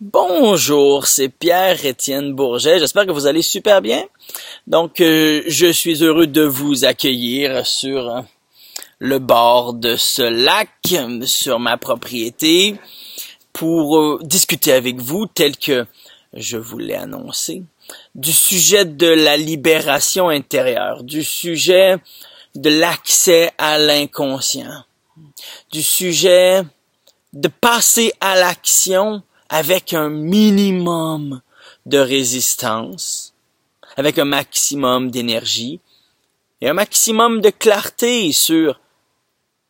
Bonjour, c'est Pierre-Étienne Bourget. J'espère que vous allez super bien. Donc, je suis heureux de vous accueillir sur le bord de ce lac, sur ma propriété, pour discuter avec vous, tel que je vous l'ai annoncé, du sujet de la libération intérieure, du sujet de l'accès à l'inconscient, du sujet de passer à l'action avec un minimum de résistance, avec un maximum d'énergie et un maximum de clarté sur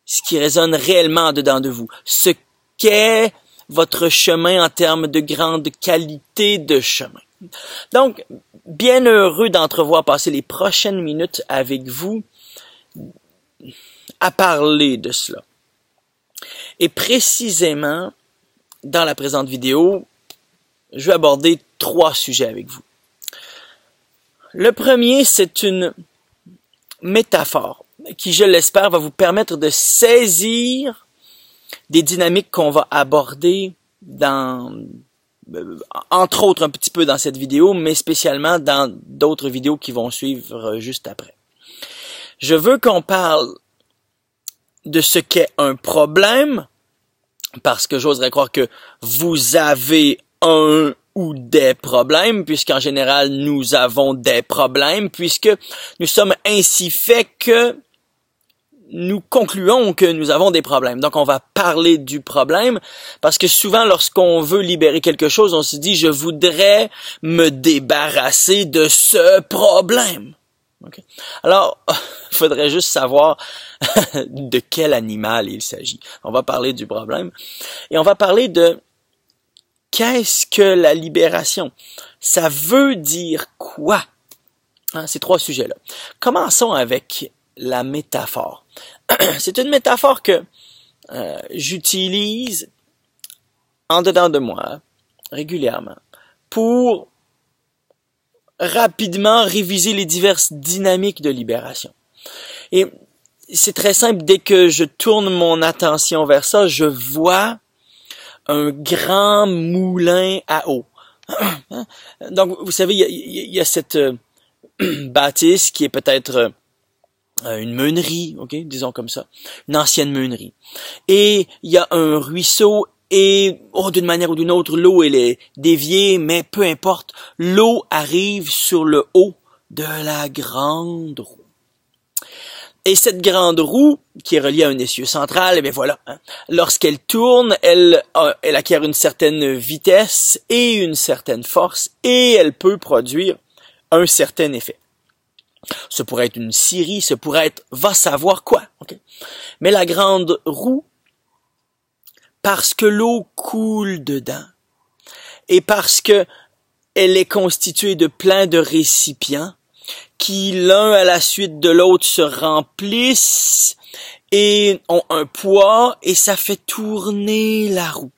ce qui résonne réellement dedans de vous, ce qu'est votre chemin en termes de grande qualité de chemin. Donc, bien heureux d'entrevoir passer les prochaines minutes avec vous à parler de cela. Et précisément, dans la présente vidéo, je vais aborder 3 sujets avec vous. Le premier, c'est une métaphore qui, je l'espère, va vous permettre de saisir des dynamiques qu'on va aborder entre autres un petit peu dans cette vidéo, mais spécialement dans d'autres vidéos qui vont suivre juste après. Je veux qu'on parle de ce qu'est un problème, parce que j'oserais croire que vous avez un ou des problèmes, puisqu'en général, nous avons des problèmes, puisque nous sommes ainsi faits que nous concluons que nous avons des problèmes. Donc, on va parler du problème, parce que souvent, lorsqu'on veut libérer quelque chose, on se dit « je voudrais me débarrasser de ce problème ». Okay. Alors, il faudrait juste savoir de quel animal il s'agit. On va parler du problème et on va parler de qu'est-ce que la libération. Ça veut dire quoi? Ces 3 sujets-là. Commençons avec la métaphore. C'est une métaphore que j'utilise en dedans de moi régulièrement pour rapidement réviser les diverses dynamiques de libération. Et c'est très simple, dès que je tourne mon attention vers ça, je vois un grand moulin à eau. Donc, vous savez, il y a cette bâtisse qui est peut-être une meunerie, ok, disons comme ça, une ancienne meunerie. Et il y a un ruisseau et d'une manière ou d'une autre, l'eau elle est déviée, mais peu importe, l'eau arrive sur le haut de la grande roue. Et cette grande roue, qui est reliée à un essieu central, eh bien voilà, lorsqu'elle tourne, elle acquiert une certaine vitesse et une certaine force, et elle peut produire un certain effet. Ce pourrait être une scierie, ce pourrait être va savoir quoi. Okay? Mais la grande roue, parce que l'eau coule dedans et parce que elle est constituée de plein de récipients qui, l'un à la suite de l'autre, se remplissent et ont un poids et ça fait tourner la roue.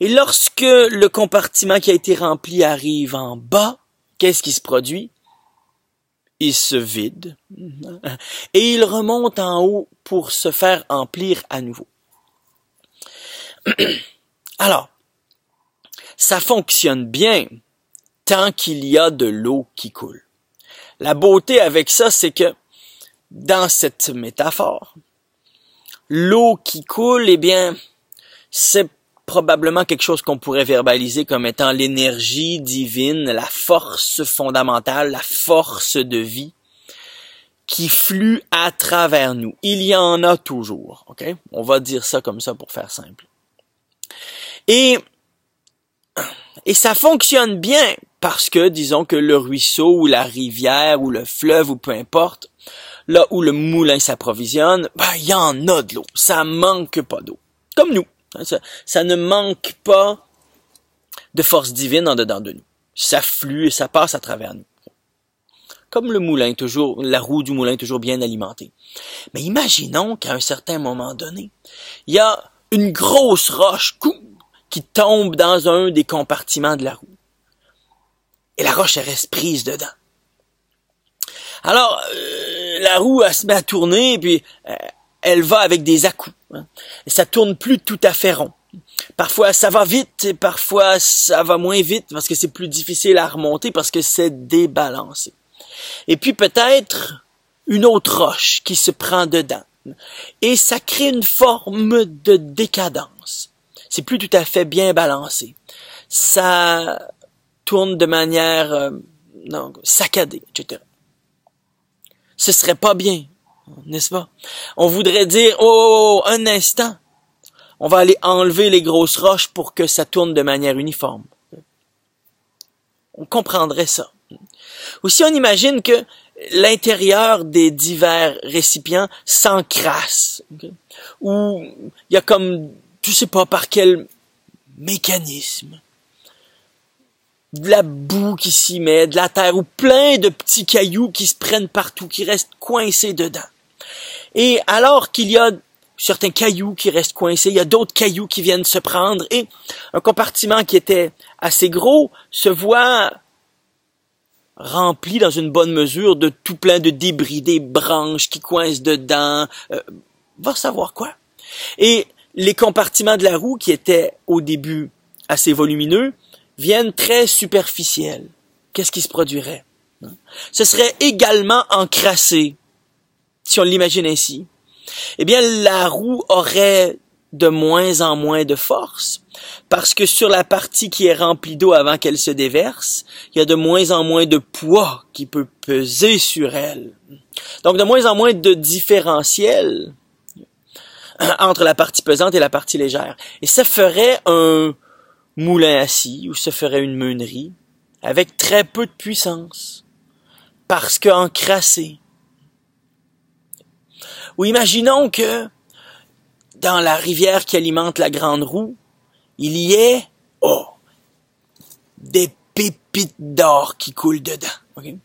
Et lorsque le compartiment qui a été rempli arrive en bas, qu'est-ce qui se produit? Il se vide et il remonte en haut pour se faire emplir à nouveau. Alors, ça fonctionne bien tant qu'il y a de l'eau qui coule. La beauté avec ça, c'est que dans cette métaphore, l'eau qui coule, eh bien, c'est probablement quelque chose qu'on pourrait verbaliser comme étant l'énergie divine, la force fondamentale, la force de vie qui flue à travers nous. Il y en a toujours, ok? On va dire ça comme ça pour faire simple. Et ça fonctionne bien parce que, disons que le ruisseau ou la rivière ou le fleuve ou peu importe, là où le moulin s'approvisionne, il y en a de l'eau. Ça manque pas d'eau. Comme nous. Ça ne manque pas de force divine en dedans de nous. Ça flue et ça passe à travers nous. Comme le moulin, toujours, la roue du moulin toujours bien alimentée. Mais imaginons qu'à un certain moment donné, il y a une grosse roche qui tombe dans un des compartiments de la roue. Et la roche, elle reste prise dedans. Alors, la roue, elle se met à tourner, et puis elle va avec des à-coups. Et ça tourne plus tout à fait rond. Parfois ça va vite, et parfois ça va moins vite parce que c'est plus difficile à remonter parce que c'est débalancé. Et puis peut-être une autre roche qui se prend dedans. Et ça crée une forme de décadence. C'est plus tout à fait bien balancé. Ça tourne de manière saccadée, etc. Ce serait pas bien, n'est-ce pas? On voudrait dire, oh, un instant, on va aller enlever les grosses roches pour que ça tourne de manière uniforme. On comprendrait ça. Aussi, on imagine que l'intérieur des divers récipients s'encrasse. Okay? Ou il y a comme, je sais pas par quel mécanisme, de la boue qui s'y met, de la terre, ou plein de petits cailloux qui se prennent partout, qui restent coincés dedans. Et alors qu'il y a certains cailloux qui restent coincés, il y a d'autres cailloux qui viennent se prendre, et un compartiment qui était assez gros se voit rempli dans une bonne mesure de tout plein de débris, des branches qui coincent dedans, va savoir quoi. Et les compartiments de la roue, qui étaient au début assez volumineux, viennent très superficiels. Qu'est-ce qui se produirait? Ce serait également encrassé, si on l'imagine ainsi. Eh bien, la roue aurait de moins en moins de force, parce que sur la partie qui est remplie d'eau avant qu'elle se déverse, il y a de moins en moins de poids qui peut peser sur elle. Donc, de moins en moins de différentiel entre la partie pesante et la partie légère. Et ça ferait un moulin à scie, ou ça ferait une meunerie, avec très peu de puissance, parce qu'encrassé. Ou imaginons que, dans la rivière qui alimente la grande roue, il y ait, des pépites d'or qui coulent dedans. Okay?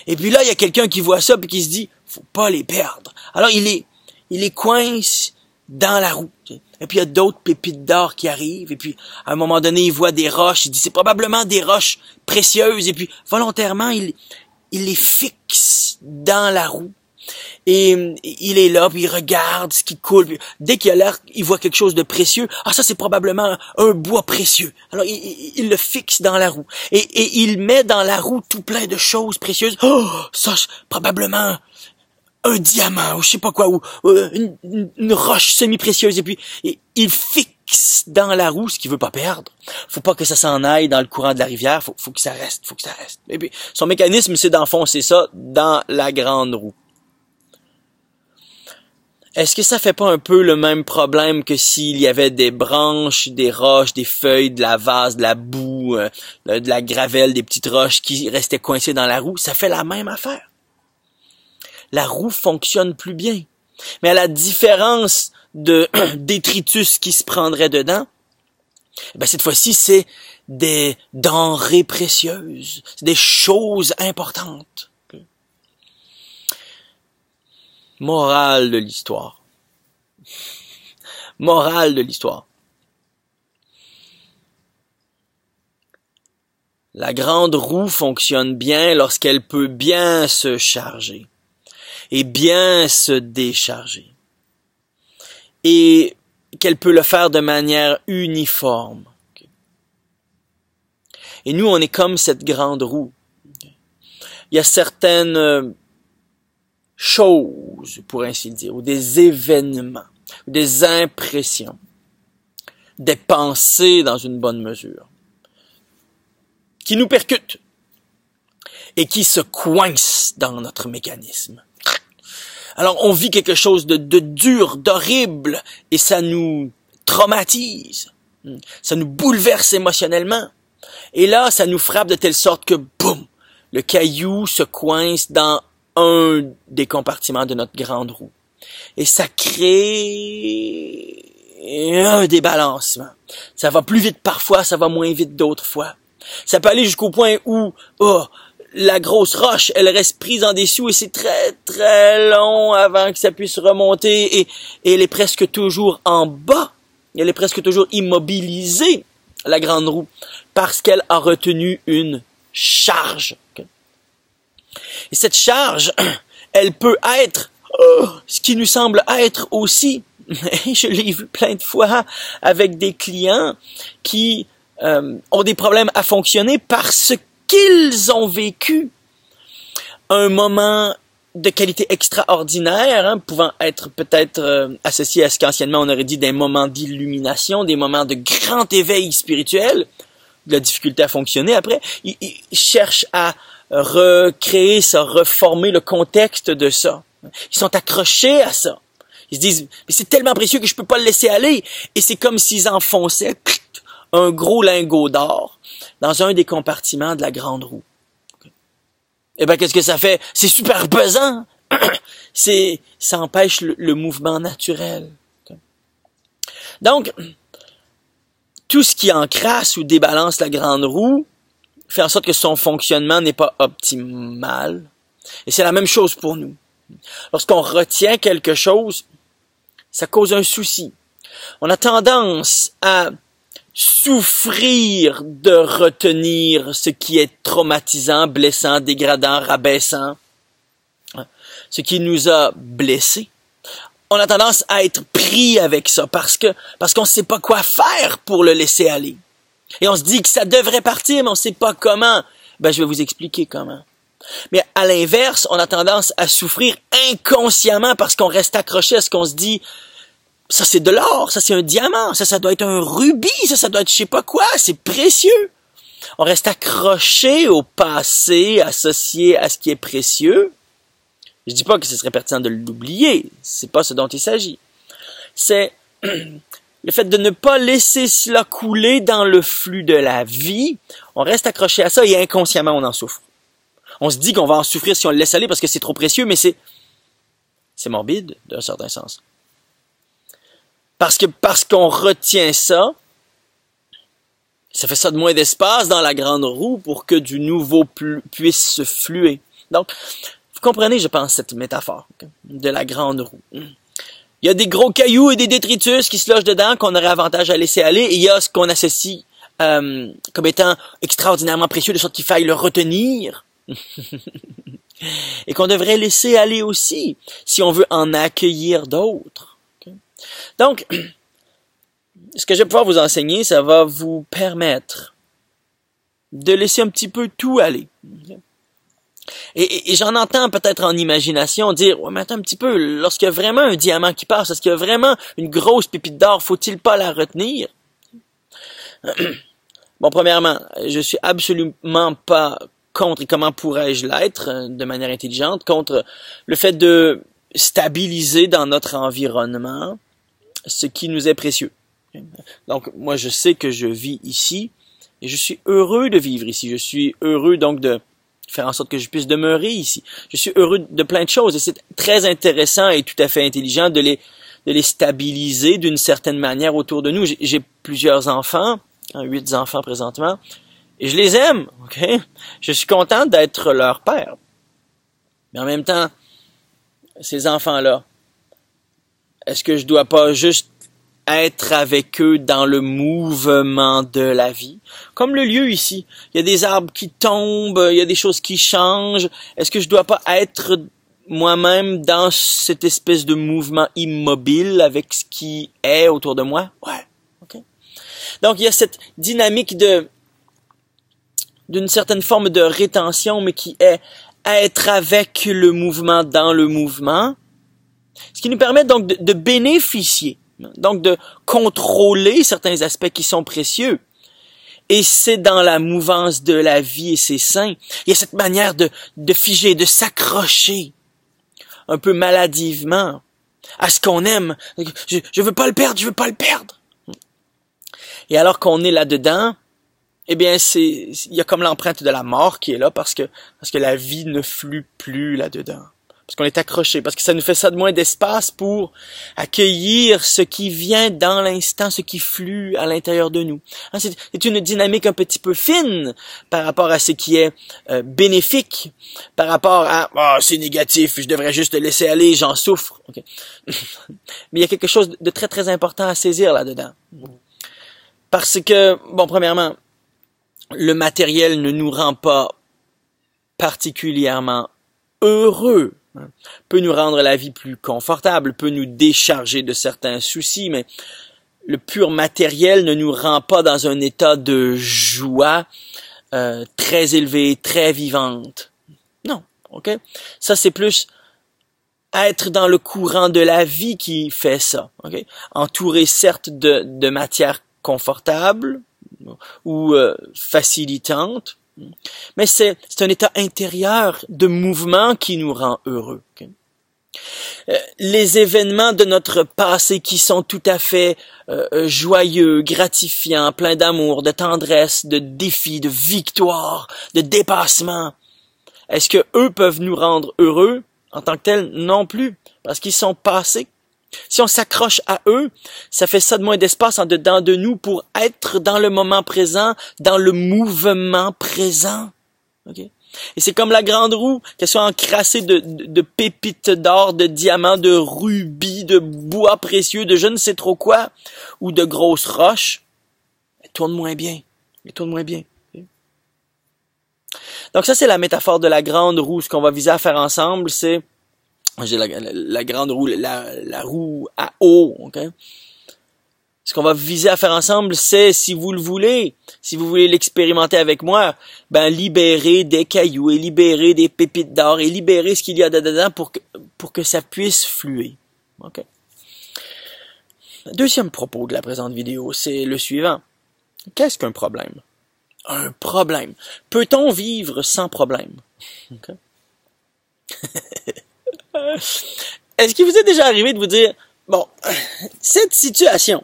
Et puis là, il y a quelqu'un qui voit ça et qui se dit, faut pas les perdre. Alors, il les coince dans la roue. Okay? Et puis, il y a d'autres pépites d'or qui arrivent. Et puis, à un moment donné, il voit des roches. Il dit, c'est probablement des roches précieuses. Et puis, volontairement, il les fixe dans la roue. Et il est là, puis il regarde ce qui coule. Puis, dès qu'il a l'air, il voit quelque chose de précieux. Ah, ça, c'est probablement un bois précieux. Alors, il le fixe dans la roue. Et il met dans la roue tout plein de choses précieuses. Oh, ça, probablement un diamant, ou je sais pas quoi, ou une roche semi-précieuse. Et puis, il fixe dans la roue ce qu'il veut pas perdre. Faut pas que ça s'en aille dans le courant de la rivière. Faut que ça reste, Et puis, son mécanisme, c'est d'enfoncer ça dans la grande roue. Est-ce que ça fait pas un peu le même problème que s'il y avait des branches, des roches, des feuilles, de la vase, de la boue, de la gravelle, des petites roches qui restaient coincées dans la roue? Ça fait la même affaire. La roue fonctionne plus bien. Mais à la différence de détritus qui se prendrait dedans, cette fois-ci, c'est des denrées précieuses, c'est des choses importantes. Morale de l'histoire. Morale de l'histoire. La grande roue fonctionne bien lorsqu'elle peut bien se charger et bien se décharger. Et qu'elle peut le faire de manière uniforme. Et nous, on est comme cette grande roue. Il y a certaines choses, pour ainsi dire, ou des événements, ou des impressions, des pensées dans une bonne mesure, qui nous percutent et qui se coincent dans notre mécanisme. Alors, on vit quelque chose de dur, d'horrible, et ça nous traumatise, ça nous bouleverse émotionnellement. Et là, ça nous frappe de telle sorte que, boum, le caillou se coince dans un des compartiments de notre grande roue. Et ça crée un débalancement. Ça va plus vite parfois, ça va moins vite d'autres fois. Ça peut aller jusqu'au point où, la grosse roche, elle reste prise en dessous et c'est très, très long avant que ça puisse remonter et elle est presque toujours en bas. Elle est presque toujours immobilisée, la grande roue, parce qu'elle a retenu une charge. Et cette charge, elle peut être ce qui nous semble être aussi je l'ai vu plein de fois avec des clients qui ont des problèmes à fonctionner parce qu'ils ont vécu un moment de qualité extraordinaire, hein, pouvant être peut-être associé à ce qu'anciennement on aurait dit des moments d'illumination, des moments de grand éveil spirituel, de la difficulté à fonctionner. Après, ils cherchent à recréer ça, reformer le contexte de ça. Ils sont accrochés à ça. Ils se disent, mais c'est tellement précieux que je peux pas le laisser aller. Et c'est comme s'ils enfonçaient un gros lingot d'or dans un des compartiments de la grande roue. Eh ben, qu'est-ce que ça fait? C'est super pesant. Ça empêche le mouvement naturel. Donc, tout ce qui encrasse ou débalance la grande roue fait en sorte que son fonctionnement n'est pas optimal. Et c'est la même chose pour nous. Lorsqu'on retient quelque chose, ça cause un souci. On a tendance à souffrir de retenir ce qui est traumatisant, blessant, dégradant, rabaissant, ce qui nous a blessés. On a tendance à être pris avec ça parce qu'on ne sait pas quoi faire pour le laisser aller. Et on se dit que ça devrait partir, mais on ne sait pas comment. Ben, je vais vous expliquer comment. Mais à l'inverse, on a tendance à souffrir inconsciemment parce qu'on reste accroché à ce qu'on se dit, ça c'est de l'or, ça c'est un diamant, ça doit être un rubis, ça doit être je sais pas quoi, c'est précieux. On reste accroché au passé, associé à ce qui est précieux. Je dis pas que ce serait pertinent de l'oublier, c'est pas ce dont il s'agit. C'est le fait de ne pas laisser cela couler dans le flux de la vie. On reste accroché à ça et inconsciemment on en souffre. On se dit qu'on va en souffrir si on le laisse aller parce que c'est trop précieux, mais c'est morbide d'un certain sens. Parce qu'on retient ça, ça fait ça de moins d'espace dans la grande roue pour que du nouveau puisse se fluer. Donc, vous comprenez, je pense, cette métaphore de la grande roue. Il y a des gros cailloux et des détritus qui se logent dedans qu'on aurait avantage à laisser aller, et il y a ce qu'on associe comme étant extraordinairement précieux, de sorte qu'il faille le retenir. Et qu'on devrait laisser aller aussi, si on veut en accueillir d'autres. Donc, ce que je vais pouvoir vous enseigner, ça va vous permettre de laisser un petit peu tout aller. Et j'en entends peut-être en imagination dire, ouais, mais attends un petit peu, lorsqu'il y a vraiment un diamant qui passe, lorsqu'il y a vraiment une grosse pépite d'or, faut-il pas la retenir? Bon, premièrement, je suis absolument pas contre, et comment pourrais-je l'être de manière intelligente, contre le fait de stabiliser dans notre environnement ce qui nous est précieux. Donc, moi, je sais que je vis ici et je suis heureux de vivre ici. Je suis heureux donc de faire en sorte que je puisse demeurer ici. Je suis heureux de plein de choses et c'est très intéressant et tout à fait intelligent de les stabiliser d'une certaine manière autour de nous. J'ai plusieurs enfants, 8 enfants présentement, et je les aime, ok? Je suis content d'être leur père. Mais en même temps, ces enfants-là, est-ce que je dois pas juste être avec eux dans le mouvement de la vie? Comme le lieu ici. Il y a des arbres qui tombent, il y a des choses qui changent. Est-ce que je dois pas être moi-même dans cette espèce de mouvement immobile avec ce qui est autour de moi? Ouais. OK. Donc, il y a cette dynamique d'une certaine forme de rétention, mais qui est être avec le mouvement dans le mouvement. Ce qui nous permet donc de bénéficier, donc de contrôler certains aspects qui sont précieux. Et c'est dans la mouvance de la vie et c'est sain. Il y a cette manière de figer, de s'accrocher un peu maladivement à ce qu'on aime. Je veux pas le perdre, je veux pas le perdre. Et alors qu'on est là-dedans, eh bien, il y a comme l'empreinte de la mort qui est là parce que la vie ne flue plus là-dedans. Parce qu'on est accroché, parce que ça nous fait ça de moins d'espace pour accueillir ce qui vient dans l'instant, ce qui flue à l'intérieur de nous. C'est une dynamique un petit peu fine par rapport à ce qui est bénéfique, par rapport à « c'est négatif, je devrais juste le laisser aller, j'en souffre. Okay. » Mais il y a quelque chose de très très important à saisir là-dedans. Parce que, bon, premièrement, le matériel ne nous rend pas particulièrement heureux. peut nous rendre la vie plus confortable, peut nous décharger de certains soucis, mais le pur matériel ne nous rend pas dans un état de joie très élevé, très vivante. Non, ok? Ça, c'est plus être dans le courant de la vie qui fait ça, ok? Entouré certes de matière confortable ou facilitante, mais c'est un état intérieur de mouvement qui nous rend heureux. Okay? Les événements de notre passé qui sont tout à fait joyeux, gratifiants, pleins d'amour, de tendresse, de défis, de victoire, de dépassement, est-ce que eux peuvent nous rendre heureux en tant que tels? Non plus, parce qu'ils sont passés. Si on s'accroche à eux, ça fait ça de moins d'espace en dedans de nous pour être dans le moment présent, dans le mouvement présent. Okay? Et c'est comme la grande roue, qu'elle soit encrassée de pépites d'or, de diamants, de rubis, de bois précieux, de je ne sais trop quoi, ou de grosses roches, elle tourne moins bien. Elle tourne moins bien. Okay? Donc ça, c'est la métaphore de la grande roue. Ce qu'on va viser à faire ensemble, c'est j'ai la grande roue, la roue à eau. Okay? Ce qu'on va viser à faire ensemble, c'est, si vous le voulez, si vous voulez l'expérimenter avec moi, ben libérer des cailloux et libérer des pépites d'or et libérer ce qu'il y a dedans pour que ça puisse fluer. Okay? Deuxième propos de la présente vidéo, c'est le suivant. Qu'est-ce qu'un problème? Un problème. Peut-on vivre sans problème? Okay? Est-ce qu'il vous est déjà arrivé de vous dire, bon, cette situation,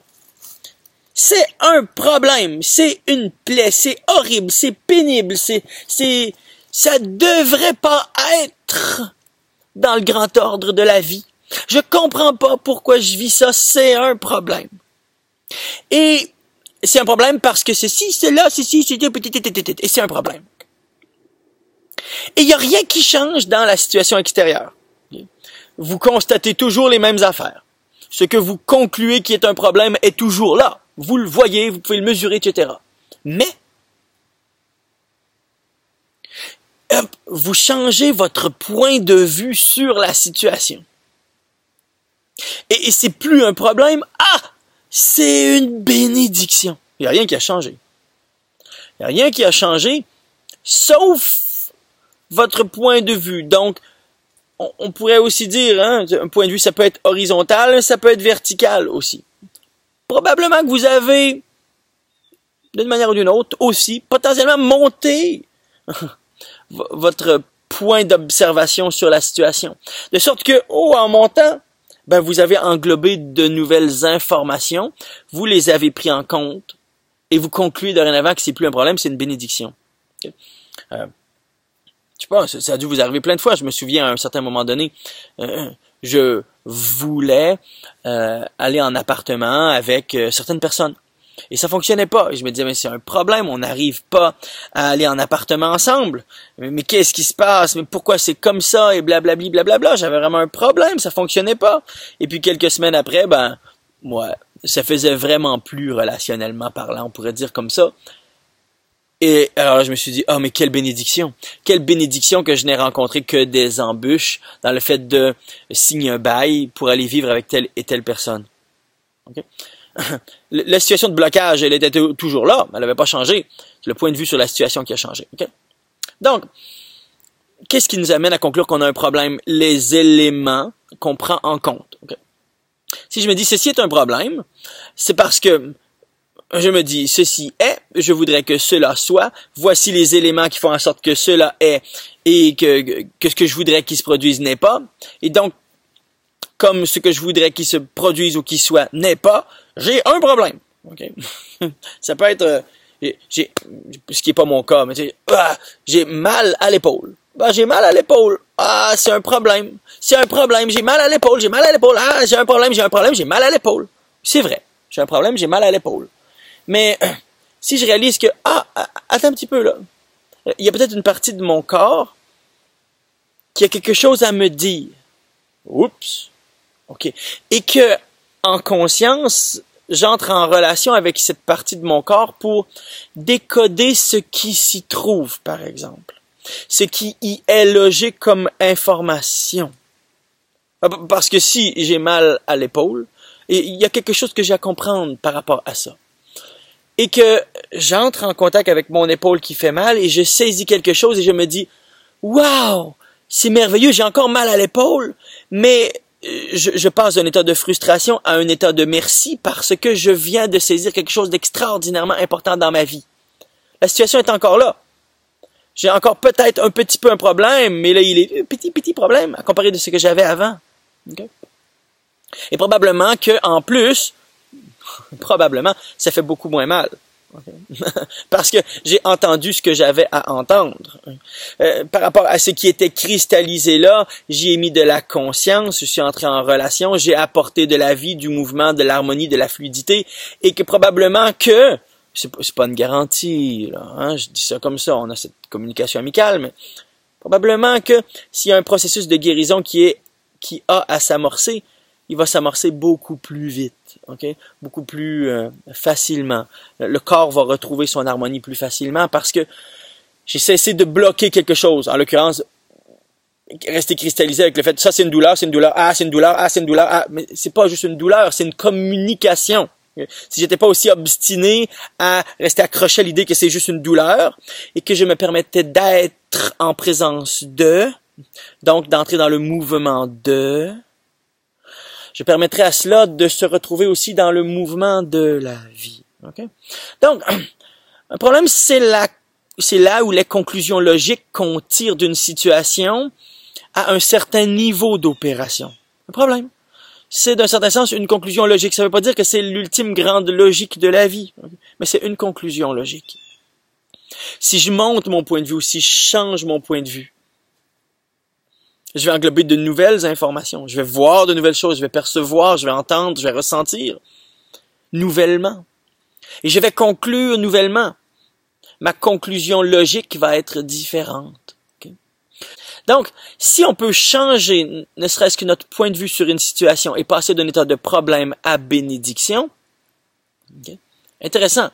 c'est un problème, c'est une plaie, c'est horrible, c'est pénible, ça devrait pas être dans le grand ordre de la vie. Je comprends pas pourquoi je vis ça, c'est un problème. Et c'est un problème parce que ceci, cela, ceci, et c'est un problème. Et il n'y a rien qui change dans la situation extérieure. Vous constatez toujours les mêmes affaires. Ce que vous concluez qui est un problème est toujours là. Vous le voyez, vous pouvez le mesurer, etc. Mais, vous changez votre point de vue sur la situation. Et c'est plus un problème. Ah! C'est une bénédiction. Il n'y a rien qui a changé. Il n'y a rien qui a changé, sauf votre point de vue. Donc, on pourrait aussi dire, hein, un point de vue, ça peut être horizontal, ça peut être vertical aussi. Probablement que vous avez, d'une manière ou d'une autre, aussi, potentiellement monté votre point d'observation sur la situation. De sorte que, en montant, ben, vous avez englobé de nouvelles informations, vous les avez pris en compte, et vous concluez dorénavant que c'est plus un problème, c'est une bénédiction. Okay? Je sais pas, ça a dû vous arriver plein de fois. Je me souviens, à un certain moment donné, je voulais aller en appartement avec certaines personnes. Et ça fonctionnait pas. Et je me disais, mais c'est un problème, on n'arrive pas à aller en appartement ensemble. Mais qu'est-ce qui se passe? Mais pourquoi c'est comme ça? Et blablabli, blablabla. J'avais vraiment un problème, ça fonctionnait pas. Et puis quelques semaines après, ben, moi, ça faisait vraiment plus relationnellement parlant, on pourrait dire comme ça. Et alors je me suis dit, mais quelle bénédiction! Quelle bénédiction que je n'ai rencontré que des embûches dans le fait de signer un bail pour aller vivre avec telle et telle personne. Okay? La situation de blocage, elle était toujours là, elle n'avait pas changé. C'est le point de vue sur la situation qui a changé. Okay? Donc, qu'est-ce qui nous amène à conclure qu'on a un problème? Les éléments qu'on prend en compte. Okay? Si je me dis, ceci est un problème, c'est parce que je me dis, ceci est, je voudrais que cela soit, voici les éléments qui font en sorte que cela est, et que ce que je voudrais qu'il se produise n'est pas. Et donc, comme ce que je voudrais qu'il se produise ou qu'il soit n'est pas, j'ai un problème. Okay? Ça peut être, ce qui est pas mon cas, mais j'ai mal à l'épaule. J'ai mal à l'épaule. C'est un problème. C'est un problème. J'ai mal à l'épaule. J'ai mal à l'épaule. J'ai un problème. J'ai mal à l'épaule. C'est vrai. J'ai un problème. J'ai mal à l'épaule. Mais si je réalise que, attends un petit peu là, il y a peut-être une partie de mon corps qui a quelque chose à me dire. Oups. OK. Et que, en conscience, j'entre en relation avec cette partie de mon corps pour décoder ce qui s'y trouve, par exemple. Ce qui y est logé comme information. Parce que si j'ai mal à l'épaule, et il y a quelque chose que j'ai à comprendre par rapport à ça. Et que j'entre en contact avec mon épaule qui fait mal et je saisis quelque chose et je me dis, wow, c'est merveilleux, j'ai encore mal à l'épaule, mais je passe d'un état de frustration à un état de merci parce que je viens de saisir quelque chose d'extraordinairement important dans ma vie. La situation est encore là. J'ai encore peut-être un petit peu un problème, mais là, il est un petit problème à comparer de ce que j'avais avant. Okay? Et probablement que, en plus, probablement, ça fait beaucoup moins mal. Okay? Parce que j'ai entendu ce que j'avais à entendre. Par rapport à ce qui était cristallisé là, j'y ai mis de la conscience, je suis entré en relation, j'ai apporté de la vie, du mouvement, de l'harmonie, de la fluidité, et que probablement que, c'est pas une garantie, là, hein, je dis ça comme ça, on a cette communication amicale, mais probablement que s'il y a un processus de guérison qui a à s'amorcer, il va s'amorcer beaucoup plus vite, okay? Beaucoup plus facilement. Le corps va retrouver son harmonie plus facilement parce que j'ai cessé de bloquer quelque chose. En l'occurrence, rester cristallisé avec le fait ça c'est une douleur, c'est une douleur, ah c'est une douleur, ah c'est une douleur, ah mais c'est pas juste une douleur, c'est une communication. Si j'étais pas aussi obstiné à rester accroché à l'idée que c'est juste une douleur et que je me permettais d'être en présence de, donc d'entrer dans le mouvement de, je permettrais à cela de se retrouver aussi dans le mouvement de la vie. Okay? Donc, un problème, c'est là où les conclusions logiques qu'on tire d'une situation à un certain niveau d'opération. Un problème. C'est d'un certain sens une conclusion logique. Ça ne veut pas dire que c'est l'ultime grande logique de la vie, okay? Mais c'est une conclusion logique. Si je monte mon point de vue ou si je change mon point de vue, je vais englober de nouvelles informations. Je vais voir de nouvelles choses. Je vais percevoir, je vais entendre, je vais ressentir nouvellement. Et je vais conclure nouvellement. Ma conclusion logique va être différente. Okay? Donc, si on peut changer, ne serait-ce que notre point de vue sur une situation et passer d'un état de problème à bénédiction, okay? Intéressant.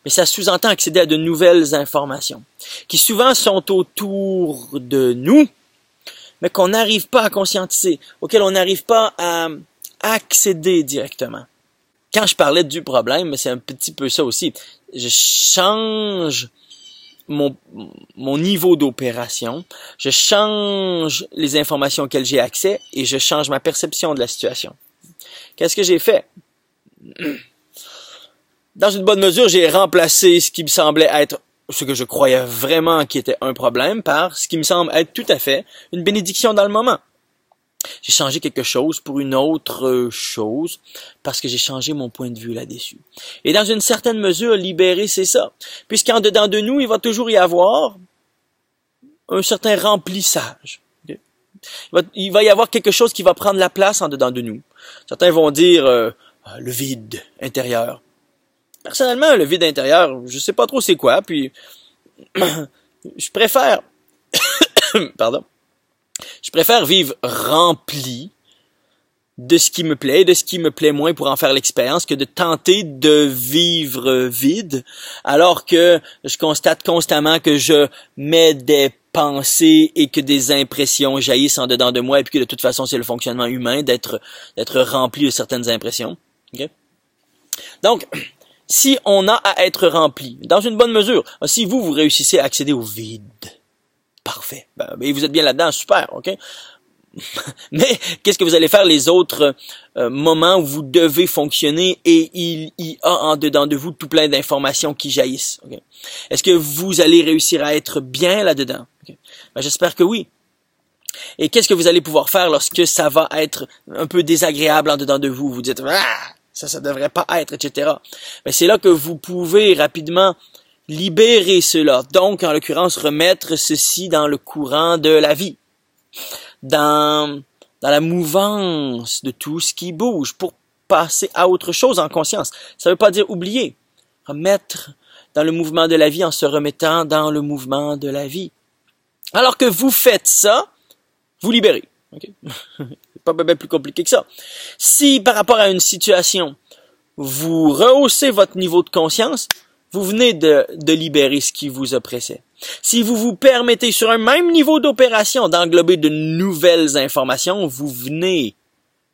Mais ça sous-entend accéder à de nouvelles informations qui souvent sont autour de nous, mais qu'on n'arrive pas à conscientiser, auquel on n'arrive pas à accéder directement. Quand je parlais du problème, c'est un petit peu ça aussi. Je change mon niveau d'opération, je change les informations auxquelles j'ai accès et je change ma perception de la situation. Qu'est-ce que j'ai fait? Dans une bonne mesure, j'ai remplacé ce qui me semblait être ce que je croyais vraiment qui était un problème par ce qui me semble être tout à fait une bénédiction dans le moment. J'ai changé quelque chose pour une autre chose parce que j'ai changé mon point de vue là-dessus. Et dans une certaine mesure, libérer, c'est ça. Puisqu'en dedans de nous, il va toujours y avoir un certain remplissage. Okay? Il va y avoir quelque chose qui va prendre la place en dedans de nous. Certains vont dire le vide intérieur. Personnellement, le vide intérieur, je sais pas trop c'est quoi, puis je préfère je préfère vivre rempli de ce qui me plaît, de ce qui me plaît moins pour en faire l'expérience que de tenter de vivre vide alors que je constate constamment que je mets des pensées et que des impressions jaillissent en dedans de moi et puis que de toute façon c'est le fonctionnement humain d'être rempli de certaines impressions. Okay? Donc, si on a à être rempli, dans une bonne mesure, si vous réussissez à accéder au vide, parfait, ben vous êtes bien là-dedans, super, ok? Mais qu'est-ce que vous allez faire les autres moments où vous devez fonctionner et il y a en dedans de vous tout plein d'informations qui jaillissent? Okay? Est-ce que vous allez réussir à être bien là-dedans? Okay? Ben, j'espère que oui. Et qu'est-ce que vous allez pouvoir faire lorsque ça va être un peu désagréable en dedans de vous? Vous dites, ça devrait pas être, etc. Mais c'est là que vous pouvez rapidement libérer cela. Donc, en l'occurrence, remettre ceci dans le courant de la vie. Dans la mouvance de tout ce qui bouge pour passer à autre chose en conscience. Ça veut pas dire oublier. Remettre dans le mouvement de la vie en se remettant dans le mouvement de la vie. Alors que vous faites ça, vous libérez. Okay? C'est pas bien plus compliqué que ça. Si par rapport à une situation, vous rehaussez votre niveau de conscience, Vous venez de libérer ce qui vous oppressait. Si vous vous permettez sur un même niveau d'opération d'englober de nouvelles informations, vous venez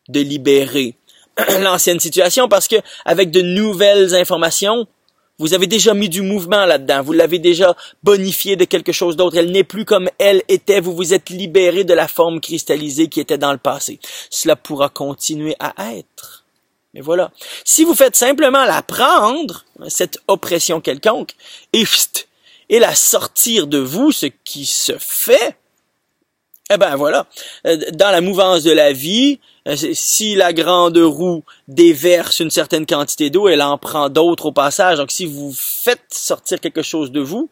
de libérer l'ancienne situation parce que avec de nouvelles informations, vous avez déjà mis du mouvement là-dedans. Vous l'avez déjà bonifié de quelque chose d'autre. Elle n'est plus comme elle était. Vous vous êtes libéré de la forme cristallisée qui était dans le passé. Cela pourra continuer à être. Mais voilà. Si vous faites simplement la prendre, cette oppression quelconque, et la sortir de vous, ce qui se fait, eh ben voilà. Dans la mouvance de la vie, si la grande roue déverse une certaine quantité d'eau, elle en prend d'autres au passage. Donc si vous faites sortir quelque chose de vous,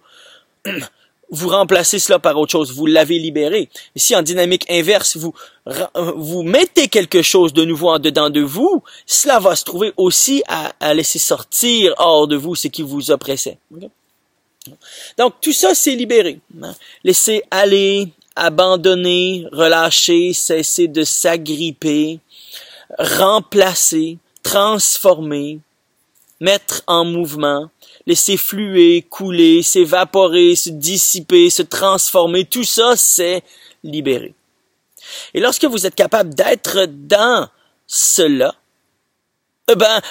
vous remplacez cela par autre chose, vous l'avez libéré. Et si en dynamique inverse, vous mettez quelque chose de nouveau en dedans de vous, cela va se trouver aussi à laisser sortir hors de vous ce qui vous oppressait. Okay? Donc tout ça, c'est libéré. Laisser aller, abandonner, relâcher, cesser de s'agripper, remplacer, transformer, mettre en mouvement, laisser fluer, couler, s'évaporer, se dissiper, se transformer, tout ça, c'est libéré. Et lorsque vous êtes capable d'être dans cela,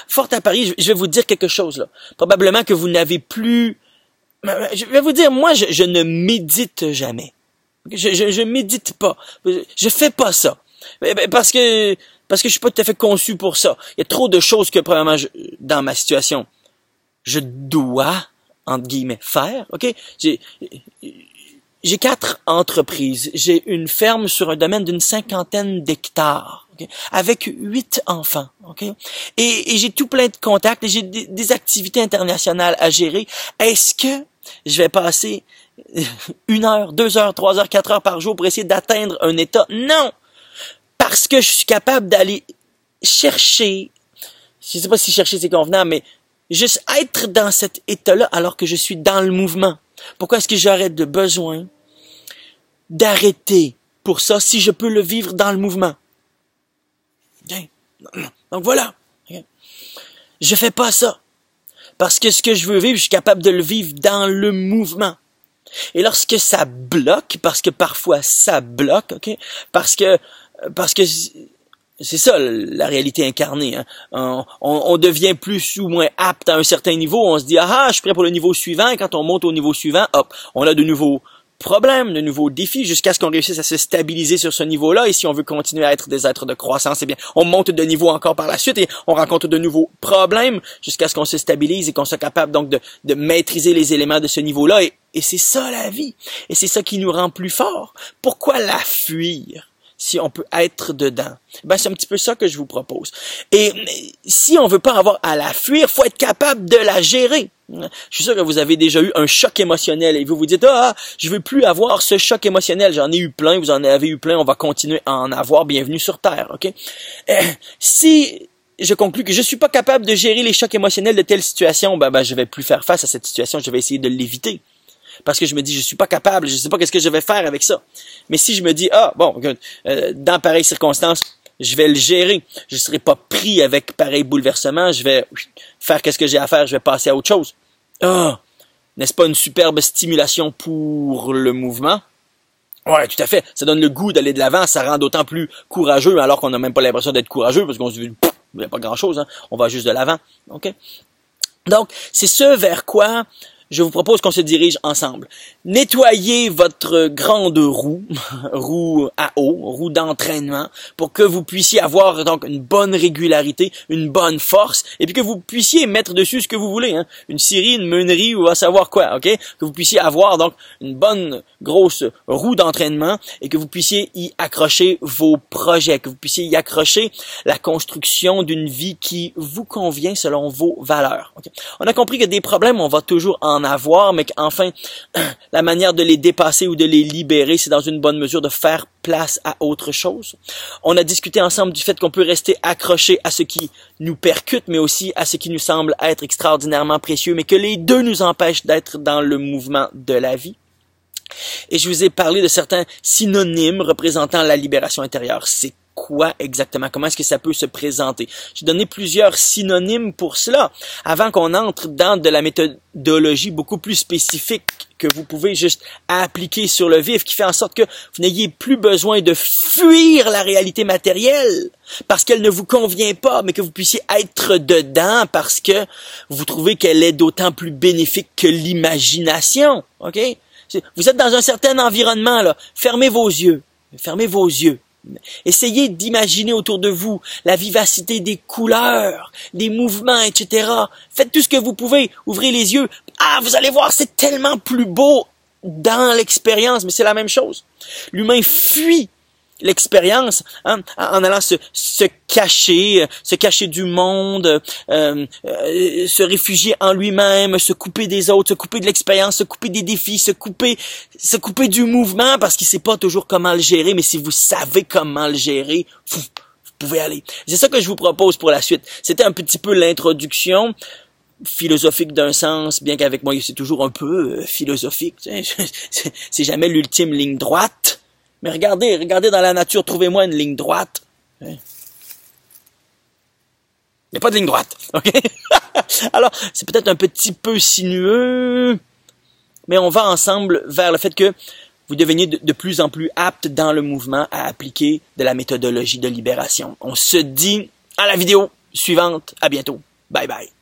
fort à Paris, je vais vous dire quelque chose là. Probablement que vous n'avez plus... Je vais vous dire, moi, je ne médite jamais. Je médite pas. Je fais pas ça. Parce que je suis pas tout à fait conçu pour ça. Il y a trop de choses que, premièrement, dans ma situation, je dois, entre guillemets, faire. OK? J'ai 4 entreprises. J'ai une ferme sur un domaine d'une 50aine d'hectares. Okay? Avec 8 enfants. Okay? Et j'ai tout plein de contacts. Et j'ai des activités internationales à gérer. Est-ce que je vais passer 1 heure, 2 heures, 3 heures, 4 heures par jour pour essayer d'atteindre un état? Non! Parce que je suis capable d'aller chercher, je sais pas si chercher c'est convenable, mais juste être dans cet état-là alors que je suis dans le mouvement. Pourquoi est-ce que j'aurais de besoin d'arrêter pour ça si je peux le vivre dans le mouvement? Okay. Donc voilà. Okay. Je fais pas ça. Parce que ce que je veux vivre, je suis capable de le vivre dans le mouvement. Et lorsque ça bloque, parce que parfois ça bloque, ok, parce que c'est ça la réalité incarnée. Hein. On devient plus ou moins apte à un certain niveau. On se dit je suis prêt pour le niveau suivant. Et quand on monte au niveau suivant, hop, on a de nouveaux problèmes, de nouveaux défis, jusqu'à ce qu'on réussisse à se stabiliser sur ce niveau-là. Et si on veut continuer à être des êtres de croissance, eh bien, on monte de niveau encore par la suite et on rencontre de nouveaux problèmes jusqu'à ce qu'on se stabilise et qu'on soit capable donc de maîtriser les éléments de ce niveau-là. Et c'est ça la vie. Et c'est ça qui nous rend plus forts. Pourquoi la fuir si on peut être dedans? C'est un petit peu ça que je vous propose. Et si on veut pas avoir à la fuir, faut être capable de la gérer. Je suis sûr que vous avez déjà eu un choc émotionnel et vous vous dites je veux plus avoir ce choc émotionnel. J'en ai eu plein, vous en avez eu plein, on va continuer à en avoir. Bienvenue sur Terre, ok? Si je conclus que je suis pas capable de gérer les chocs émotionnels de telle situation, je vais plus faire face à cette situation. Je vais essayer de l'éviter. Parce que je me dis, je suis pas capable, je sais pas qu'est-ce que je vais faire avec ça. Mais si je me dis, dans pareilles circonstances, je vais le gérer. Je serai pas pris avec pareil bouleversement. Je vais faire qu'est-ce que j'ai à faire. Je vais passer à autre chose. N'est-ce pas une superbe stimulation pour le mouvement? Ouais, tout à fait. Ça donne le goût d'aller de l'avant. Ça rend d'autant plus courageux alors qu'on n'a même pas l'impression d'être courageux parce qu'on se dit, il n'y a pas grand-chose. Hein. On va juste de l'avant. OK? Donc, c'est ce vers quoi je vous propose qu'on se dirige ensemble. Nettoyez votre grande roue, roue à eau, roue d'entraînement, pour que vous puissiez avoir donc une bonne régularité, une bonne force, et puis que vous puissiez mettre dessus ce que vous voulez, hein, une scierie, une meunerie ou à savoir quoi, ok? Que vous puissiez avoir donc une bonne grosse roue d'entraînement et que vous puissiez y accrocher vos projets, que vous puissiez y accrocher la construction d'une vie qui vous convient selon vos valeurs. Okay? On a compris que des problèmes, on va toujours en avoir, mais qu'enfin, la manière de les dépasser ou de les libérer, c'est dans une bonne mesure de faire place à autre chose. On a discuté ensemble du fait qu'on peut rester accroché à ce qui nous percute, mais aussi à ce qui nous semble être extraordinairement précieux, mais que les deux nous empêchent d'être dans le mouvement de la vie. Et je vous ai parlé de certains synonymes représentant la libération intérieure. C'est quoi exactement? Comment est-ce que ça peut se présenter? J'ai donné plusieurs synonymes pour cela, avant qu'on entre dans de la méthodologie beaucoup plus spécifique que vous pouvez juste appliquer sur le vif, qui fait en sorte que vous n'ayez plus besoin de fuir la réalité matérielle parce qu'elle ne vous convient pas, mais que vous puissiez être dedans parce que vous trouvez qu'elle est d'autant plus bénéfique que l'imagination. OK? Vous êtes dans un certain environnement, là. Fermez vos yeux. Fermez vos yeux. Essayez d'imaginer autour de vous la vivacité des couleurs, des mouvements, etc. Faites tout ce que vous pouvez. Ouvrez les yeux. Ah, vous allez voir, c'est tellement plus beau dans l'expérience, mais c'est la même chose. L'humain fuit l'expérience en allant se cacher du monde, se réfugier en lui-même, se couper des autres, se couper de l'expérience, se couper des défis, se couper du mouvement parce qu'il sait pas toujours comment le gérer, mais si vous savez comment le gérer, vous pouvez aller. C'est ça que je vous propose pour la suite. C'était un petit peu l'introduction philosophique d'un sens, bien qu'avec moi c'est toujours un peu philosophique. C'est jamais l'ultime ligne droite. Mais regardez dans la nature, trouvez-moi une ligne droite. Il n'y a pas de ligne droite, ok? Alors, c'est peut-être un petit peu sinueux, mais on va ensemble vers le fait que vous deveniez de plus en plus apte dans le mouvement à appliquer de la méthodologie de libération. On se dit à la vidéo suivante. À bientôt. Bye bye.